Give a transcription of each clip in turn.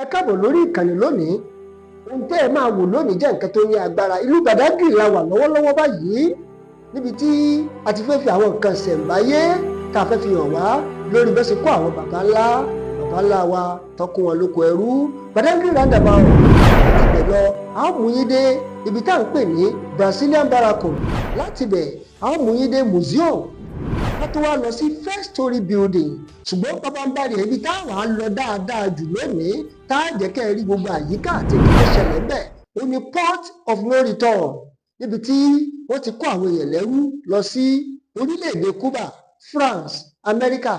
Ẹ káàbọ̀ lórí ìkànnì lónìí. Ohun tẹ́ ẹ máa wò lónìí jẹ́ nǹkan tó ní agbára. Ìlú Badagry la wà lọ́wọ́lọ́wọ́ báyìí níbi tí a ti fẹ́ fi àwọn nǹkan ṣẹ̀ǹbáyé tá a fẹ́ fi hàn wá lórí bẹ́ẹ̀ ṣe kó àwọn baba ńlá wa tọ́kùn wọn lóko ẹrú. Badagry roundabout láti bẹ̀ lọ a ó mú yín dé ibi tá à ń pè ní Brazilian Barracoon. Láti bẹ̀ a ó mú yín dé museum. Wọ́n tó wá lọ sí first story building, ṣùgbọ́n pàpàǹbarì ibi táwọn á lọ dáadáa jù lónìí tá a jẹ́ kẹ́ ẹ rí gbogbo àyíká àti ìpínlẹ̀ ṣẹlẹ̀ bẹ́ẹ̀ ó ní port of no return, níbi tí wọ́n ti kó àwọn èèyàn lẹ́rú lọ sí orílẹ̀-èdè Cuba, France, America,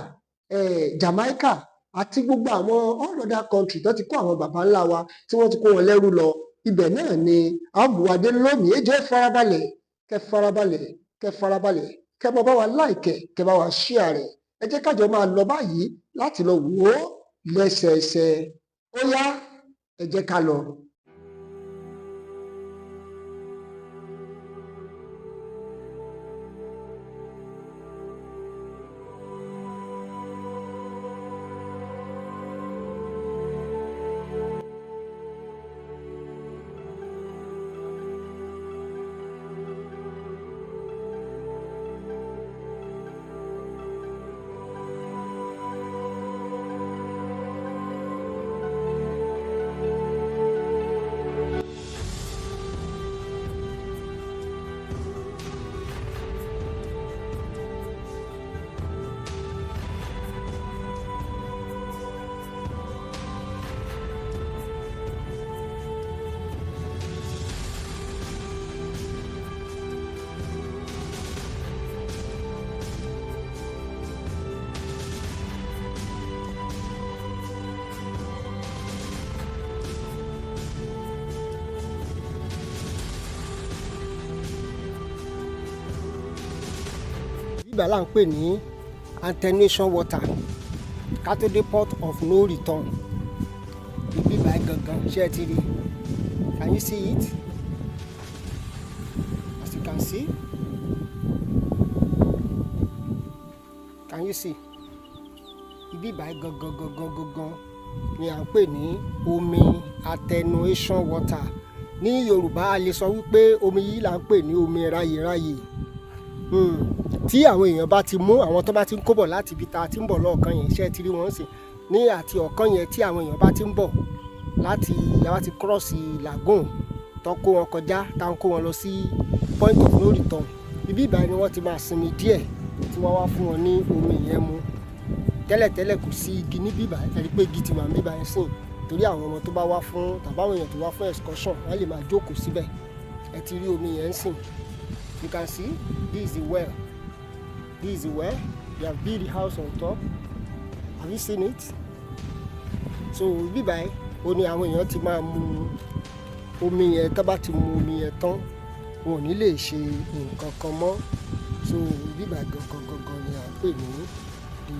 Jamaica àti gbogbo àwọn all other country tó ti kó àwọn baba ńlá wa tí wọ́n ti kó wọn lẹ́rú lọ. Ibẹ̀ náà ni àbùwádé lónìí. Ẹ jẹ́ farabalẹ̀ kẹ́ bá wa láìkẹ̀ kẹ́ bá wa ṣíà rẹ̀. Ẹ jẹ́ kájọ máa lọ báyìí láti lọ wò ó lẹ́sẹẹsẹ. Ó yá, ẹ jẹ́ ká lọ. Ibà là ń pè ní attenuation water, ká tó dé port of no return. Ibi báyìí gangan ṣé ẹ ti rí? Can you see it? As you can see. Can you see? Ibi báyìí gangan ni à ń pè ní omi attenuation water. Ní Yorùbá a lè sọ wípé omi yìí là ń pè ní omi ráyèráyè. Tí àwọn èèyàn bá ti mú àwọn tó bá ti ń kó bọ̀ láti ibi tá a ti ń bọ̀ lọ́ọ̀kan yẹn ṣé ẹ ti rí wọn sí ní àti ọ̀kan yẹn tí àwọn èèyàn bá ti ń bọ̀ láti yàrá ti cross lagoon tó kó wọn kọjá tá ń kó wọn lọ sí point of no return. Ibi ìbáyìí ni wọ́n ti máa sinmi díẹ̀ tí wọ́n wá fún wọn ní omi yẹn mu. Tẹ́lẹ̀tẹ́lẹ̀ kò sí igi níbí ìbáyìí, ẹ̀rí pé igi ti wà níbí ìbáyìí sìn torí àwọn ọmọ tó bá wá fún tàbí àwọn èèyàn tó wá fún excursion wọ́n lè máa jókòó síbẹ̀. Ẹ ti rí omi yẹn sìn. You can see this is the well. This is the well. You have built the house on top. Have you seen it? So bí báyìí ó ní àwọn èèyàn ti máa mu omi yẹn. Tó bá ti mu omi yẹn tán wọn ò ní lè ṣe nǹkan kan mọ́. So bí báyìí gangan ni à ń pè ní the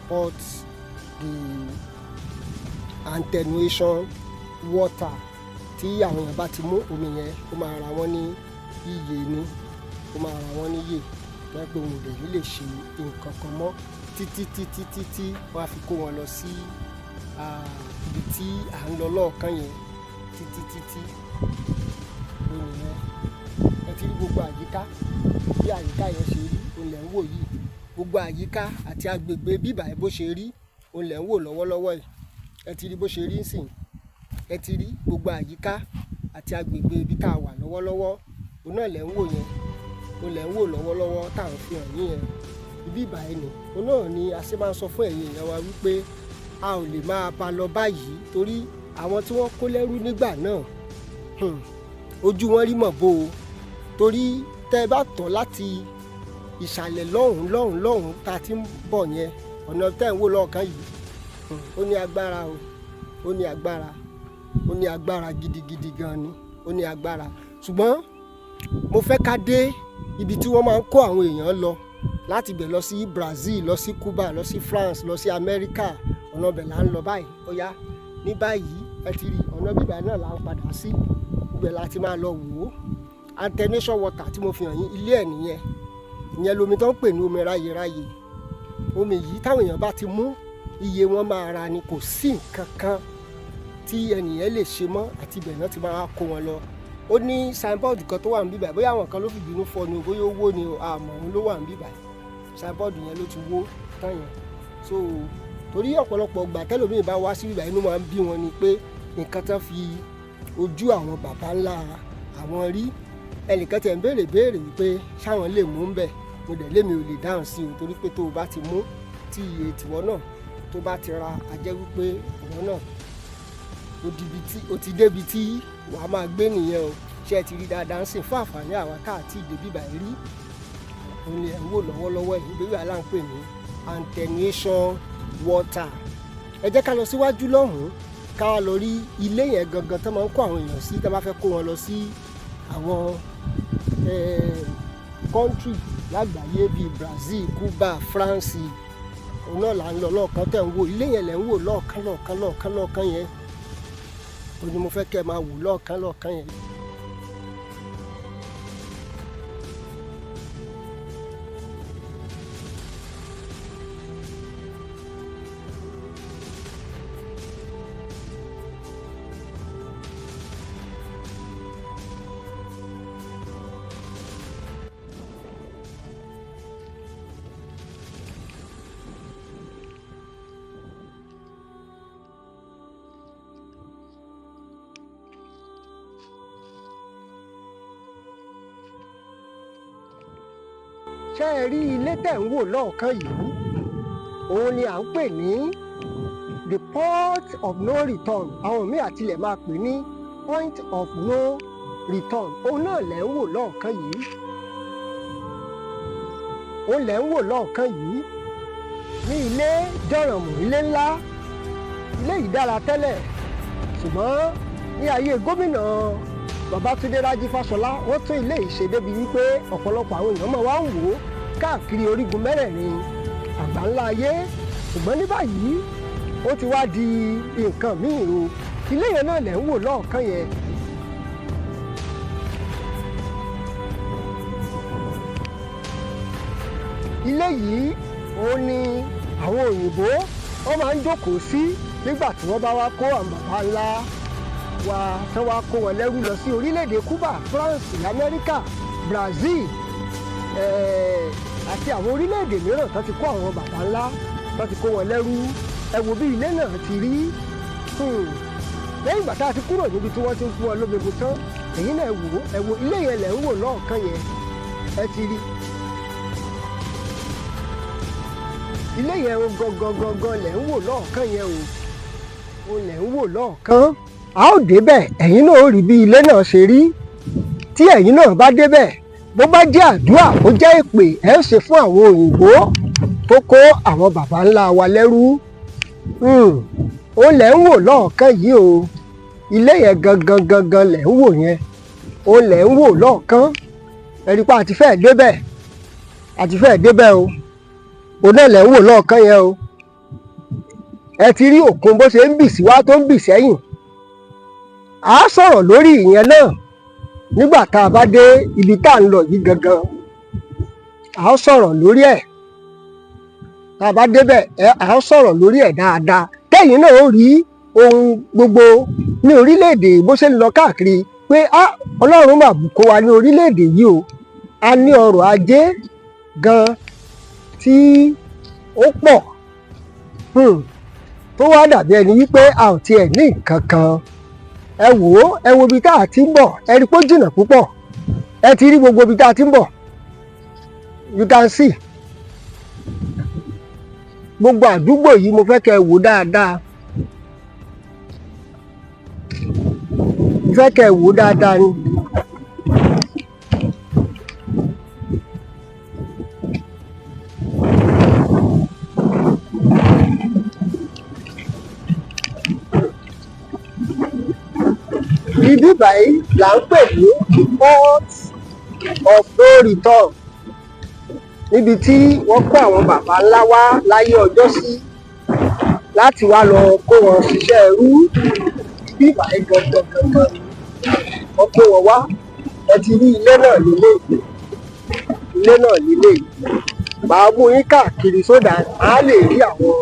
port, the attenuation water. Tí àwọn èèyàn bá ti mú omi yẹn ó máa ra wọ́n ní iye ni, ó máa ra wọ́n níyè pé òun ò lè ṣe nǹkan kan mọ́ títí wọ́n á fi kó wọn lọ sí ibi tí à ń lọ lọ́ọ̀kan yẹn títí lónìí yẹn. Ẹ ti rí gbogbo àyíká bí àyíká yẹn ṣe rí òun lẹ̀ ń wò yìí. Gbogbo àyíká àti agbègbè bíbà bó ṣe rí òun lẹ̀ ń wò lọ́wọ́lọ́wọ́ yìí. Ẹ ti rí bó ṣe rí nsìn. Ẹ ti rí gbogbo àyíká àti agbègbè ibi tá a wà lọ́wọ́lọ́wọ́ òun náà lẹ̀ ń wò yẹn. Òun lẹ̀ ń wò lọ́wọ́lọ́wọ́ tá à ń fi hàn yín yẹn. Ibi ìbáyìí ni òun náà ni a ṣe máa ń sọ fún ẹ̀yin èèyàn wa wípé a ò lè máa bá lọ báyìí torí àwọn tí wọ́n kó lẹ́rú nígbà náà ojú wọn rí mọ̀ bó o. Torí tẹ́ ẹ bá tọ̀ láti ìsàlẹ̀ lọ́hùn tá a ti ń bọ̀ yẹn ọ̀nà tẹ́ ẹ̀ ń wò lọ́ọ̀kan yìí ó ní agbára o, ó ní agbára gidigidi gan ni, ó ní agbára. Ṣùgbọ́n mo fẹ́ ká dé ibi tí wọ́n máa ń kó àwọn èèyàn lọ láti ibẹ̀ lọ sí Brazil, lọ sí Cuba, lọ sí France, lọ sí America. Ọ̀nà ibẹ̀ là ń lọ báyìí. Ó yá ní báyìí ẹ ti rí ọ̀nà bíbá náà là ń padà sí. Ibẹ̀ la ti máa lọ wò ó. Attenuation water tí mo fi hàn yín ilé ẹ̀ nìyẹn. Ìyẹn lomi tó ń pè ní omi ráyèráyè. Omi yìí táwọn èèyàn bá ti mú iye wọn máa ra ni, kò sí nǹkan kan tí ẹnìyẹn lè ṣe mọ́ àti ibẹ̀ náà ti máa kó wọn lọ. Ó ní signboard kan tó wà níbí báyìí, bóyá àwọn kan ló fi bínú fọ́ ni o, bóyá owó ni o, àmọ́ òun ló wà níbí báyìí. Signboard yẹn ló ti wó tán yẹn. So torí ọ̀pọ̀lọpọ̀ ìgbà tẹ́lòmíì bá wá sí ibí báyìí inú máa ń bí wọn ni pé nǹkan tán fi ojú àwọn bàbá ńlá àwọn rí. Ẹnìkan tẹ̀ ń béèrè wípé ṣáwọn lè mú ń bẹ̀, mo dẹ̀ lémi ò lè dáhùn sí o, torí pé tó o bá ti mú tí iye tìwọ́ náà tó bá ti ra, a jẹ́ wípé ìwọ náà ó ti débi tí wàá máa gbé nìyẹn o. Ṣé ẹ ti rí dáadáa ń sìn fún àǹfààní àwa káàtì ìdébí báyìí rí? Òun ni ẹ̀ ń wò lọ́wọ́lọ́wọ́ yìí, ìgbéwì aláǹpè ní attenuation water. Ẹ jẹ́ ká lọ síwájú lọ́hùn-ún ká lọ rí ilé yẹn gangan tó máa ń kó àwọn èèyàn sí tó bá fẹ́ kó wọn lọ sí àwọn country lágbàáyé bíi Brazil, Cuba, France. Òun náà là ń lọ lọ́ọ̀kan tẹ̀ ń wò, ilé yẹn lẹ̀ ń wò lọ́ọ̀kan yẹn. Òun ni mo fẹ́ kẹ́ ẹ máa wò lọ́ọ̀kan yẹn. Ṣé ẹ rí ilé tẹ̀ ń wò lọ́ọ̀kan yìí? Òun ni à ń pè ní the port of no return. Àwọn míì àtilẹ̀ máa pè ní point of no return. Òun náà lẹ̀ ń wò lọ́ọ̀kan yìí. Òun lẹ̀ ń wò lọ́ọ̀kan yìí ní ilé jọ̀rọ̀mù, ilé ńlá. Ilé yìí dára tẹ́lẹ̀, ṣùgbọ́n ní ayé gómìnà Babátúndé Rájí Fáṣọlá wọ́n tún ilé yìí ṣe débi wípé ọ̀pọ̀lọpọ̀ àwọn èèyàn máa wá ń wò ó káàkiri orígun mẹ́rẹ̀ẹ̀rin àgbáńlá ayé. Ṣùgbọ́n ní báyìí ó ti wá di nǹkan míì o. Ilé yẹn náà lẹ̀ ń wò lọ́ọ̀kan yẹn. Ilé yìí òun ni àwọn òyìnbó wọ́n máa ń jókòó sí nígbà tí wọ́n bá wá kó àwọn bàbá ńlá wa tán wá kó wọn lẹ́rú lọ sí orílẹ̀-èdè Cuba, France, Amẹ́ríkà, Brazil àti àwọn orílẹ̀-èdè mìíràn tán ti kó àwọn bàbá ńlá tán ti kó wọn lẹ́rú. Ẹ wo bí ilé náà ti rí. Lẹ́yìn ìgbà tá a ti kúrò níbi tí wọ́n ti ń fún wọn lóbebo tán, èyí náà ẹ wo ilé yẹn lẹ̀ ń wò lọ́ọ̀kan yẹn. Ẹ ti rí ilé yẹn gangan lẹ̀ ń wò lọ́ọ̀kan yẹn o. O lẹ̀ ń wò lọ́ọ̀kan. A ó débẹ̀, ẹ̀yin náà ó rí bí ilé náà ṣe rí. Tí ẹ̀yin náà bá débẹ̀, bó bá jẹ́ àdúrà, bó jẹ́ èpè ẹ ń ṣe fún àwọn òyìnbó tó kó àwọn bàbá ńlá wa lẹ́rú. Ó lẹ̀ ń wò lọ́ọ̀kan yìí o. Ilé yẹn gangan lẹ̀ ń wò yẹn. Ó lẹ̀ ń wò lọ́ọ̀kan. Ẹ rí pa àti fẹ́ẹ̀ débẹ̀ o. Òun náà lẹ̀ ń wò lọ́ọ̀kan yẹn o. Ẹ ti rí òkun bó ṣe ń bì sí wá tó ń bì sẹ́yìn. A sọ̀rọ̀ lórí ìyẹn náà nígbà tá a bá dé ibi tá à ń lọ yìí gangan. A sọ̀rọ̀ lórí ẹ̀. Tá a bá débẹ̀ a sọ̀rọ̀ lórí ẹ̀ dáadáa. Tẹ́yìn náà ó rí ohun gbogbo ní orílẹ̀-èdè bó ṣe ń lọ káàkiri pé Ọlọ́run mà bùkún wa ní orílẹ̀-èdè yìí o. A ní ọrọ̀ ajé gan tí ó pọ̀ tó wá dàbí ẹni wípé a ò tiẹ̀ ní nǹkan kan. Ẹ wo ibi tá a ti ń bọ̀, ẹ rí pé ó jìnnà púpọ̀. Ẹ ti rí gbogbo ibi tá a ti ń bọ̀. You can see. Gbogbo àdúgbò yìí mo fẹ́ kẹ́ ẹ wò dáadáa. Mo fẹ́ kẹ́ ẹ wò dáadáa ni. Ibi báyìí là ń pè ní the port of no return. Níbi tí wọ́n kó àwọn bàbá ńlá wá láyé ọjọ́ sí láti wá lọ kó wọn ṣiṣẹ́ ẹrú. Ibi báyìí gangan wọ́n kó wọn wá. Ẹ ti rí ilé náà lílé. Màá mú yín káàkiri sódà á lè rí àwọn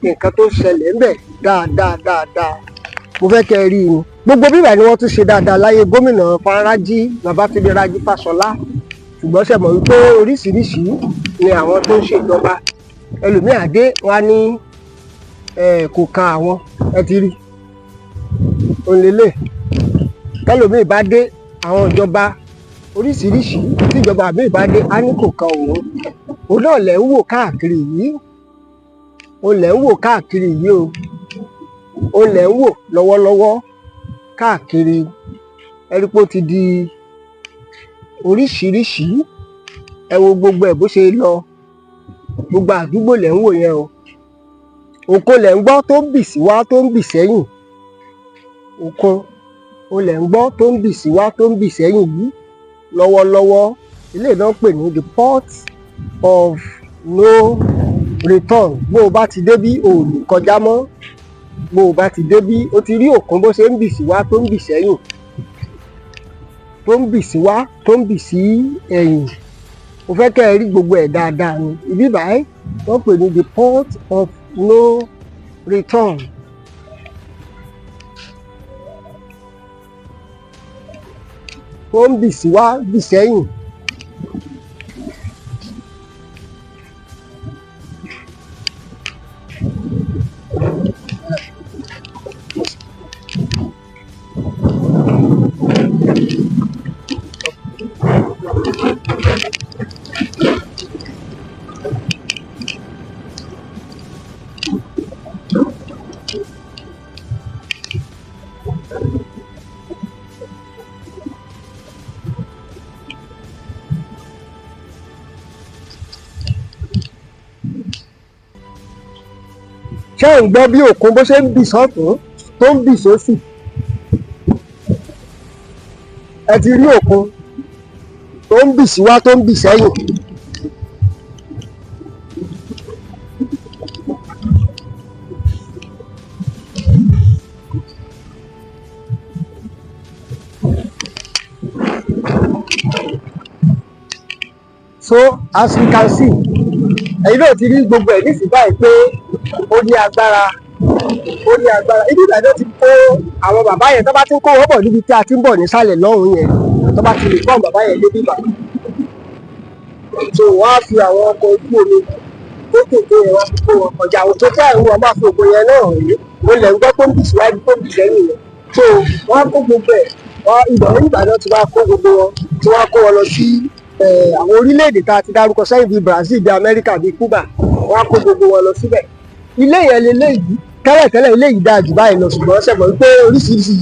nǹkan tó ṣẹlẹ̀ ńbẹ̀ dáadáa. mo fẹ́ kẹ́ ẹ rí i ni gbogbo bíbà ni wọ́n tún ṣe dáadáa láyé gómìnà Fárájí Babátúndé Rájí Fáṣọlá ṣùgbọ́n ṣe mọ̀ wípé oríṣiríṣi ni àwọn tó ń ṣèjọba ẹlòmíà dé wá ní kò kan àwọn ẹ ti rí òǹlélẹ̀ tẹlòmíì bá dé àwọn ìjọba oríṣiríṣi tíjọba míì bá dé á ní kò kan òun náà lẹ̀ ń wò káàkiri yìí òun lẹ̀ ń wò káàkiri yìí o òun lẹ̀ ń wò lọ́wọ́lọ́wọ́ káàkiri ẹ̀rí pé ó ti di oríṣiríṣi ẹ wo gbogbo ẹ̀ bó ṣe lọ gbogbo àdúgbò lẹ̀ ń wò yẹn o òkun lẹ̀ ń gbọ́ tó ń bì sí wá tó ń bì sẹ́yìn òkun o lẹ̀ ń gbọ́ tó ń bì sí wá tó ń bì sẹ́yìn yìí lọ́wọ́lọ́wọ́ ilé náà pè ní the port of no return bó o bá ti débí o ò lè kọjá mọ́ bó o bá ti débí o ti rí òkun bó ṣe ń bì sí wá tó ń bì sẹ́yìn tó ń bì sí wá tó ń bì sí ẹ̀yìn mo fẹ́ kẹ́ ẹ rí gbogbo ẹ̀ dáadáa ni ibi báyìí wọ́n pè ní the port of no return. Tó ń bì sí wá bì sẹ́yìn. Ṣé ẹ̀ ń gbọ́ bí òkun bó ṣe ń bì sọ́tún tó ń bì sósì ẹ ti rí òkun tó ń bì sí wá tó ń bì sẹ́yìn. So as you can see ẹ̀yin náà ti rí gbogbo ẹ̀ nísìnyí báyìí pé ó ní agbára ibi ìbàdàn ti kó àwọn bàbá yẹn tó bá ti ń kó wọ́n bọ̀ níbi tí a ti ń bọ̀ nísàlẹ̀ lọ́hùn yẹn tó bá ti lè kọ́ bàbá yẹn débi bà so wọ́n á fi àwọn ọkọ̀ ojú omi tó tètè yẹn wọ́n fi kó wọn kọjá àwọn tó tẹ́ ìwọ̀n máa fi òkun yẹn náà hàn yìí ó lẹ̀ ń gbọ́ tó ń bì síwájú tó ń bì sẹ́yìn yẹn so wọ́n á kó gbogbo ẹ̀ ìbọn ìbàdàn ti wá kó gbogbo wọn tí wọ́n á kó wọn lọ sí àwọn orílẹ̀-èdè tá a ti dárúkọ sẹ́yìn bíi Brazil bíi Amẹ́ríkà bíi Cuba wọ́n á kó gbogbo wọn lọ síbẹ̀ ilé yẹn leléyìí tẹ́lẹ̀tẹ́lẹ̀ ilé yìí dáa jù báyìí lọ ṣùgbọ́n ṣẹ̀mọ̀ wípé oríṣiríṣi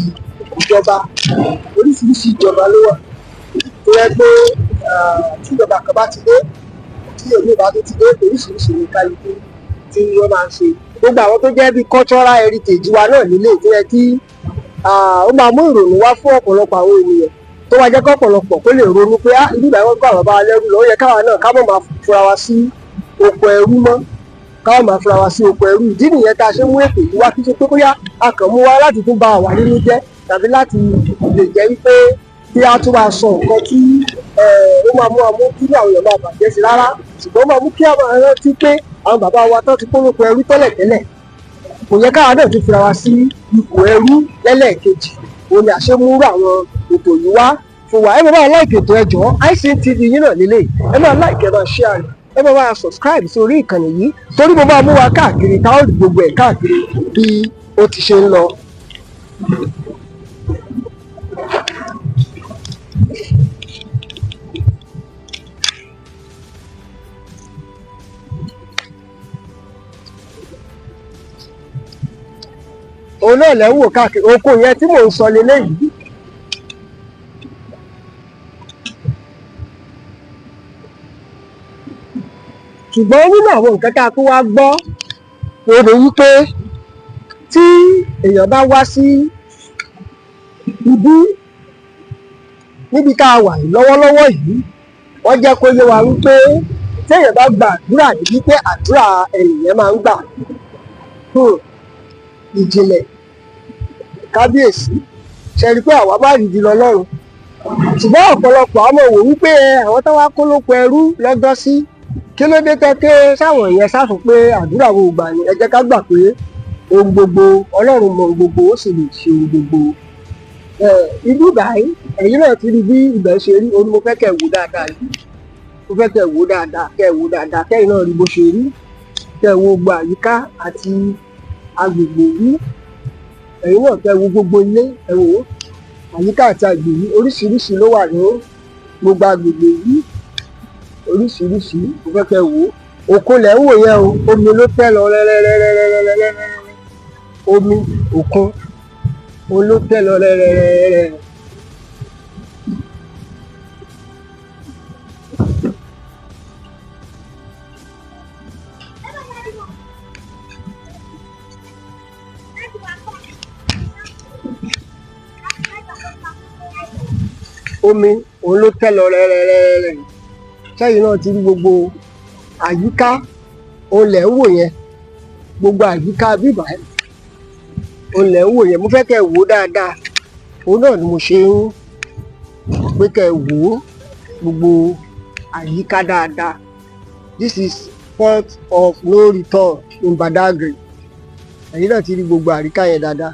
ìjọba ló wà tó yẹ pé tí ìjọba kan bá ti dé tí èmi bá tó ti dé oríṣiríṣi ní kálukú tí wọ́n máa ń ṣe gbogbo àwọn tó jẹ́ bíi cultural heritage wa náà nílé tó yẹ kí ó máa mú ìrònú wá fún ọ̀pọ̀lọpọ̀ àwọn ènìyàn tó wá jẹ́ kọ́pọ̀lọpọ̀ kó lè ronú pé ibi ìgbà wọn gbọ́ àwọn bá wa lẹ́rú lọ ó yẹ káwa náà ká mọ̀ máa fura wa sí oko ẹrú mọ́ káwọn máa fura wa sí oko ẹrú ìdí nìyẹn tá a ṣe mú ètò yìí wá kí ṣe pé bóyá a kàn mú wá láti tún ba àwa nínú jẹ́ tàbí láti lè jẹ́ wípé kí a tún máa sọ nǹkan tí ó máa mú àmú kí àwọn èèyàn máa bàjẹ́ sí rárá ṣùgbọ́n máa mú kí a máa rántí pé àwọn bàbá wa tó ti kó lóko ẹrú tẹ́lẹ̀tẹ́lẹ̀ kò yẹ káwa náà tún fura wa sí ipò ẹrú lẹ́lẹ́ẹ̀kejì òun ni àṣemúrú àwọn ètò yìí wá fún wa ẹ máa like ètò ẹjọ́ ICTV yín náà nílé ẹ máa like ẹ máa share ẹ máa máa subscribe sí orí ìkànnì yìí torí mo máa mú wa káàkiri táwọn rí gbogbo ẹ̀ káàkiri bí ó ti ṣe ń lọ. òun náà lẹ́ ń wò káàkiri oko yẹn tí mò ń sọ leléyìí. ṣùgbọ́n nínú àwọn nǹkan tá a tún wá gbọ́ òde wípé tí èèyàn bá wá sí ibi níbi tá a wà lọ́wọ́lọ́wọ́ yìí wọ́n jẹ́ kó yé wa wípé tí èèyàn bá gba àdúrà níbi pé àdúrà ènìyàn máa ń gbà ìjìnlẹ̀ kábíyèsí ṣe rí pé àwa bá rìndì lọ lọ́run ṣùgbọ́n ọ̀pọ̀lọpọ̀ àmọ́ wò wípé àwọn táwa kó lóko ẹrú lọ́jọ́ sí kí ló dé tẹ́tẹ́ sáwọn èèyàn sáfún pé àdúrà wo gbà ní ẹ jẹ́ ká gbà pé ohun gbogbo, Ọlọ́run mọ ohun gbogbo, ó sì lè ṣe ohun gbogbo. Ibí báyìí ẹ̀yin náà ti rí bí ibẹ̀ ṣe rí, òun ni mo fẹ́ kẹ́ wò dáadáa yìí, mo fẹ́ kẹ́ wò dáadáa, kẹ́yìn náà rí bó ṣe rí, kẹ́ wo gbogbo àyíká àti agbègbè yìí, ẹ̀yin náà kẹ́ wo gbogbo ilé, ẹ wò ó, àyíká àti agbègbè yìí oríṣiríṣi ló wà ní gbogbo agbègbè yìí, oríṣiríṣi, mo fẹ́ kẹ́ wò ó. Òkun lẹ̀ ń wò yẹn o, omi ló tẹ́ lọ rẹ́rẹ́rẹ́rẹ́rẹ́rẹ́rẹ́, omi òkun òun ló tẹ́ lọ rẹ́rẹ́rẹ́rẹ́. Omi òun ló tẹ́ lọ rẹ́rẹ́rẹ́rẹ́. Sẹ́yìn náà ti rí gbogbo àyíká òun lẹ̀ ń wò yẹn, gbogbo àyíká bíbá òun lẹ̀ ń wò yẹn, mo fẹ́ kẹ́ wò ó dáadáa, òun náà ni mo ṣe ń pé kẹ́ wò ó gbogbo àyíká dáadáa. This is port of no return in Badagry. Ẹ̀yin náà ti rí gbogbo àyíká yẹn dáadáa.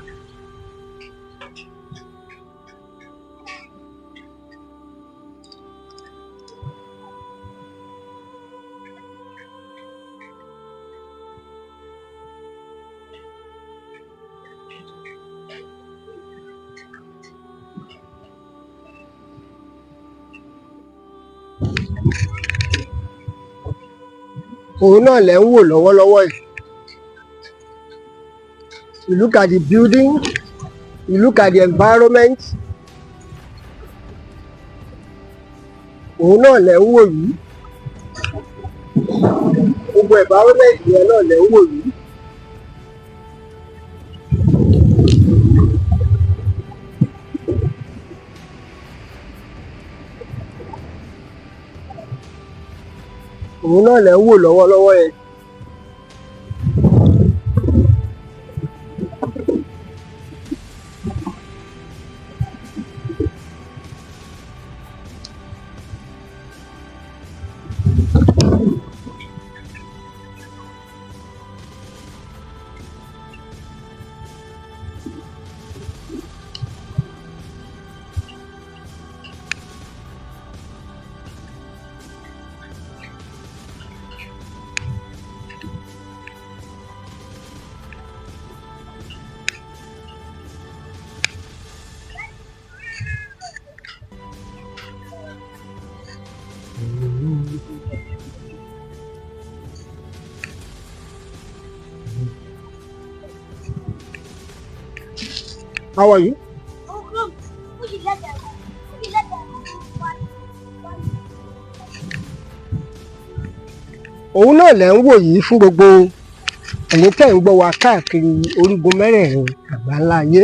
Òun náà lẹ̀ ń wò lọ́wọ́lọ́wọ́ yìí. You look at the building, you look at the environment. Òun náà lẹ̀ ń wò yìí. Gbogbo environment yẹn náà lẹ̀ ń wò yìí. Òun náà lẹ̀ ń wò lọ́wọ́lọ́wọ́ yẹn. How are you? Òun náà lẹ̀ ń wò yìí fún gbogbo ẹ̀yin tẹ́ ń gbọ́ wa káàkiri orígun mẹ́rẹ̀ẹ̀rin àgbáńlá ayé.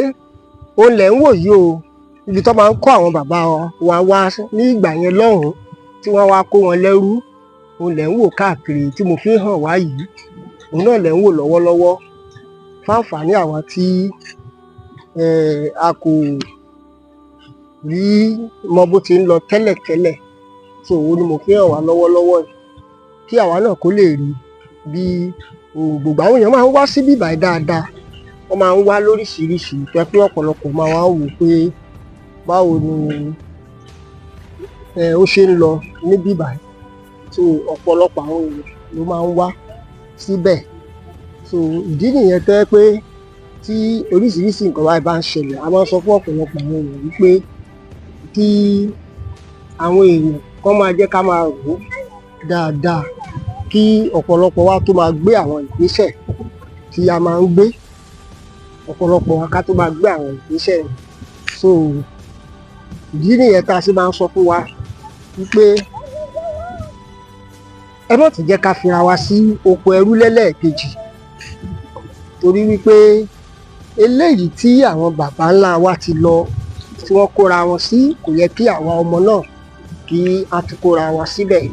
Òun lẹ̀ ń wò yìí o, ibi tó máa ń kó àwọn bàbá wa wá ní ìgbà yẹn lọ́hùn-ún tí wọ́n wá kó wọn lẹ́rú. Òun lẹ̀ ń wò káàkiri tí mo fi ń hàn wá yìí. Òun náà lẹ̀ ń wò lọ́wọ́lọ́wọ́ fún àǹfààní àwa tí a kò rí mọ bó ti ń lọ tẹ́lẹ̀tẹ́lẹ̀. So òun ni mo fi hàn wá lọ́wọ́lọ́wọ́ yìí kí àwa náà kó lè rí bí gbogbo àwọn èèyàn máa ń wá síbí báyìí dáadáa. Wọ́n máa ń wá lóríṣiríṣi tó jẹ́ pé ọ̀pọ̀lọpọ̀ máa wá wò pé báwo ni ó ṣe ń lọ níbí báyìí. So ọ̀pọ̀lọpọ̀ àwọn èèyàn ló máa ń wá síbẹ̀. So ìdí nìyẹn tó jẹ́ pé tí oríṣiríṣi nǹkan báyìí bá ń ṣẹlẹ̀, a máa ń sọ fún ọ̀pọ̀lọpọ̀ àwọn èèyàn wípé kí àwọn èèyàn kán máa jẹ́ ká máa rò ó dáadáa kí ọ̀pọ̀lọpọ̀ wa tó máa gbé àwọn ìgbésẹ̀ tí a máa ń gbé, ọ̀pọ̀lọpọ̀ wa ká tó máa gbé àwọn ìgbésẹ̀ yẹn. So ìdí nìyẹn tá a ṣe máa ń sọ fún wa wípé ẹ má tún jẹ́ ká fira wa sí oko ẹrú lẹ́lẹ́ẹ̀kejì, torí wípé eléyìí tí àwọn bàbá ńlá wa ti lọ tí wọ́n kóra wọn sí, kò yẹ kí àwa ọmọ náà kí a tún kóra wa síbẹ̀.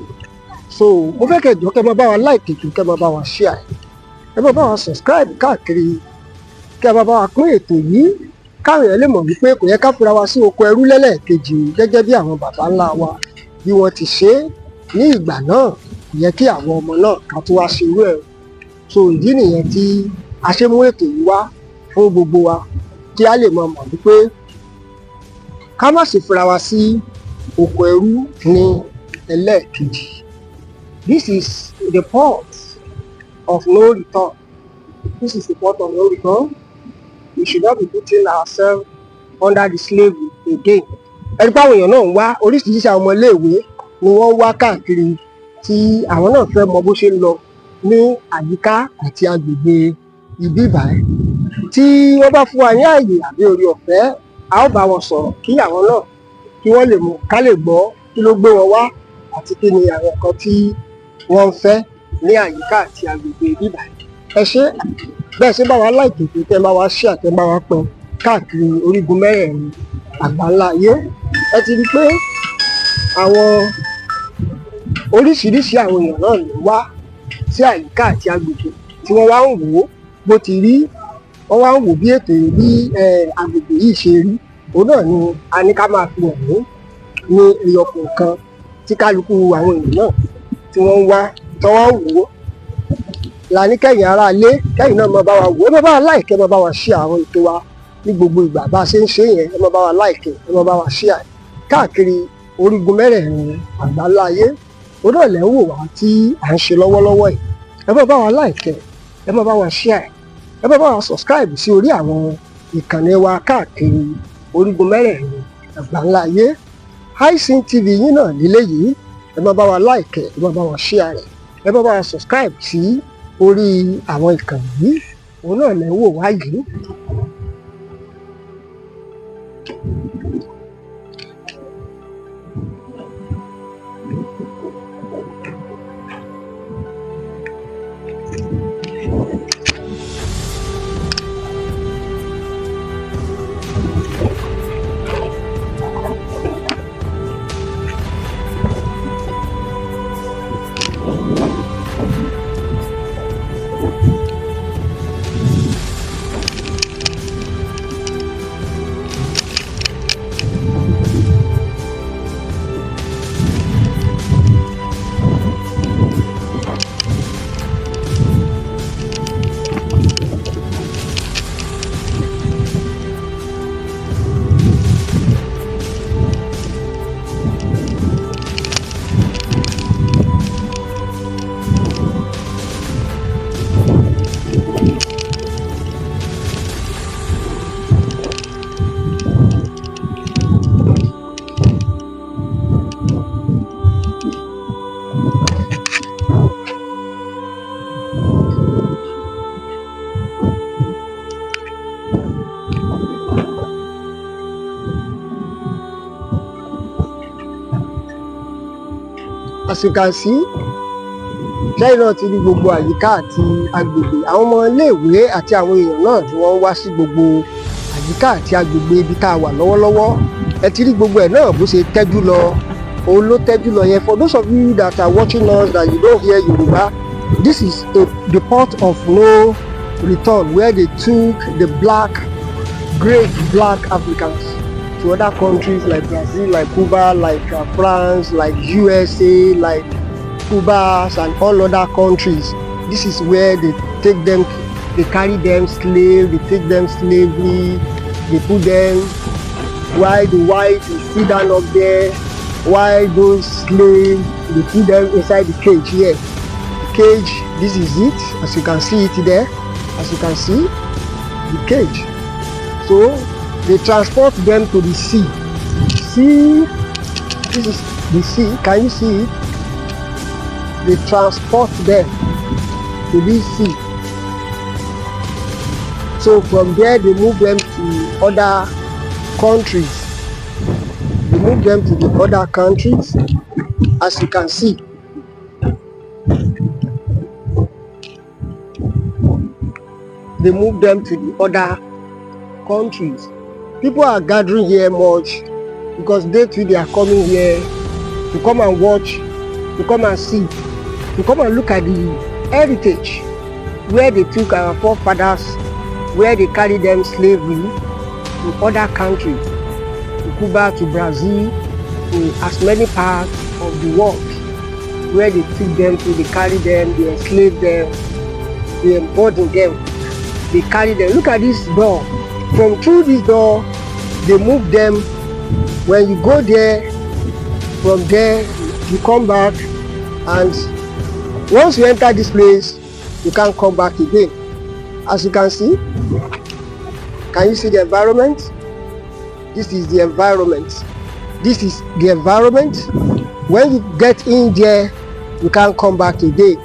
So mo fẹ́ kẹ́ jọ̀ọ́ kẹ́ máa bá wa like ètò, kẹ́ máa bá wa share, kẹ́ máa bá wa subscribe káàkiri, kẹ́ máa bá wa pín ètò yìí káwọn èèyàn lè mọ̀ wípé kò yẹ ká fira wa sí oko ẹrú lẹ́lẹ́ẹ̀kejì gẹ́gẹ́ bí àwọn bàbá ńlá wa bí wọ́n ti ṣe ní ìgbà náà. Kò yẹ kí àwọn ọmọ náà ká tó wá ṣe irú ẹ̀. So ìdí nìyẹn tí a ṣe mú ètò yìí wá fún gbogbo wa kí a lè mọ̀ wípé ká má sì fira wa sí oko ẹrú ní ẹlẹ́ẹ̀kejì. This is the port of no return. This is the port of no return. We should not be putting ourselves under the slavery again. Ẹni pé àwọn èèyàn náà ń wá oríṣiríṣi àwọn ọmọ iléèwé ni wọ́n ń wá káàkiri tí àwọn náà fẹ́ mọ bó ṣe ń lọ ní àyíká àti agbègbè ibi báyìí. Tí wọ́n bá fún wa ní àyè àbí orí ọ̀fẹ́, a ó bá wọn sọ̀rọ̀ kí àwọn náà kí wọ́n lè mọ̀ ká lè gbọ́ kí ló gbé wọn wá àti kí ni àwọn nǹkan tí wọ́n ń fẹ́ ní àyíká àti agbègbè ibi báyìí. Ẹ ṣé bẹ́ẹ̀ ṣe bá wa láìkè tó tẹ́ bá wa ṣe àtẹ́ bá wa pín káàkiri orígun mẹ́rẹ̀ẹ̀rin àgbáńlá ayé. Ẹ ti rí pé àwọn oríṣiríṣi àwọn èèyàn náà ló wá sí àyíká àti agbègbè tí wọ́n wá ń wò ó bó ti rí, wọ́n wá ń wò bí ètò bí agbègbè yìí ṣe rí. Òun náà ni a ní ká máa fi hàn ní ẹyọ kọ̀ọ̀kan tí kálukú àwọn èèyàn náà tí wọ́n ń wá tí wọ́n ń wò ó. La ní kẹ́yìn ará ilé kẹ́yìn náà máa bá wa wò ó, ẹ máa bá wa láìkẹ́, ẹ máa bá wa ṣí àwọn ètò wa ní gbogbo ìgbà bá a ṣe ń ṣe yẹn, ẹ máa bá wa láìkẹ́, ẹ máa bá wa ṣí káàkiri orígun mẹ́rẹ̀ẹ̀rin àgbáńlá ayé. Òun náà lẹ́ ń wò wá tí à ń ṣe lọ́wọ́lọ́wọ́ yìí. Ẹ máa bá wa láìkẹ́, ẹ máa bá wa ṣí ẹ máa bá wa subscribe sí orí àwọn ìkànnì wa káàkiri orígun mẹ́rẹ̀ẹ̀rin àgbáńlá ayé. HiSing TV yín náà nílé yìí, ẹ máa bá wa láìkẹ́, ẹ máa bá wa ṣí ẹ máa bá wa subscribe sí orí àwọn ìkànnì yìí. Òun náà lẹ́ ń wò wá yìí. As you can see, lẹ́yìn náà ti rí gbogbo àyíká àti agbègbè àwọn ọmọ iléèwé àti àwọn èèyàn náà tí wọ́n wá sí gbogbo àyíká àti agbègbè ibi tá a wà lọ́wọ́lọ́wọ́. Ẹ ti rí gbogbo ẹ̀ náà bó ṣe tẹ́jú lọ, òun ló tẹ́jú lọ yẹn. For those of you that are watching us that you don't hear Yoruba, this is the port of no return where they took the great black Africans to other countries like Brazil, like Cuba, like France, like USA, like Cuba and all other countries. This is where they take them, they carry them slave, they take them slavery, they put them while the white is sit down up there, while those slaves, they put them inside the cage here. The cage, this is it, as you can see it there, as you can see, the cage. So they transport them to the sea. See, this is the sea, can you see it? They transport them to this sea. So from there they move them to other countries. They move them to the other countries, as you can see. They move them to the other countries. People are gathering here much because they too they are coming here to come and watch, to come and see, to come and look at the heritage where they took our forefathers, where they carry them slavery to other countries, to Cuba, to Brazil, to as many parts of the world, where they took them to, they carry them, they enslave them, they embolden them they carry them. Look at this door. From through this door, they move them. When you go there, from there you come back, and once you enter this place, you can't come back again. As you can see, can you see the environment? This is the environment. This is the environment. When you get in there, you can't come back again.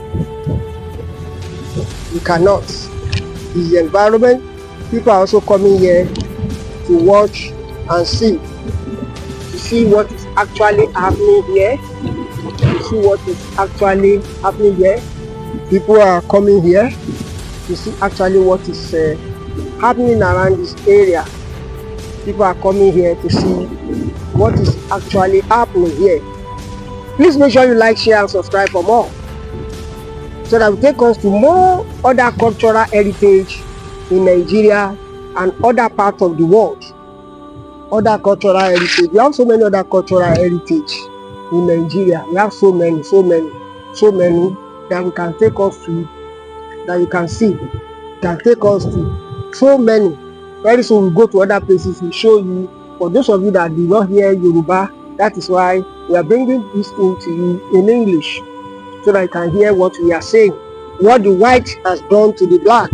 You cannot. This is the environment. People are also coming here to watch and see, to see what is actually happening here. To see what is actually happening here. People are coming here to see actually what is happening around this area. People are coming here to see what is actually happening here. Please make sure you like, share, and subscribe for more, so that we take us to more other cultural heritage in Nigeria and other parts of the world. Other cultural heritage. We have so many other cultural heritage in Nigeria. We have so many that we can take us to, that you can see, can take us to so many. Very soon we'll go to other places, we'll show you. For those of you that do not hear Yoruba, that is why we are bringing this thing to you in English, so that you can hear what we are saying. What the white has done to the black.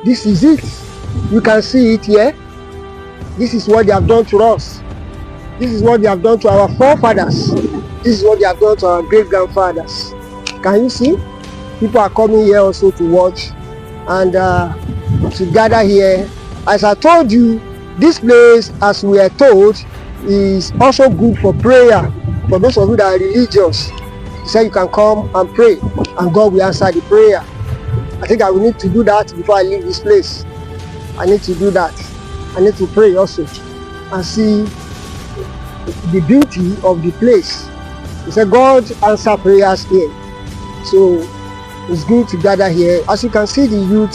This is it. You can see it here. This is what they have done to us. This is what they have done to our forefathers. This is what they have done to our great-grandfathers. Can you see? People are coming here also to watch and to gather here. As I told you, this place, as we are told, is also good for prayer. For those of you that are religious, he said you can come and pray and God will answer the prayer. I think I will need to do that before I leave this place. I need to do that. I need to pray also and see the beauty of the place. He said God answer prayers here. So it's good to gather here. As you can see, the youth,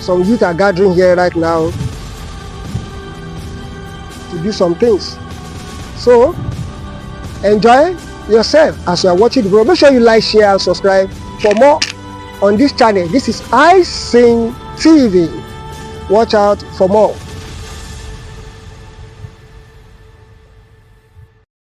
some youth are gathering here right now to do some things. So enjoy yourself as you are watching the video. Make sure you like, share, and subscribe for more on this channel. This is I Sing TV. Watch out for more.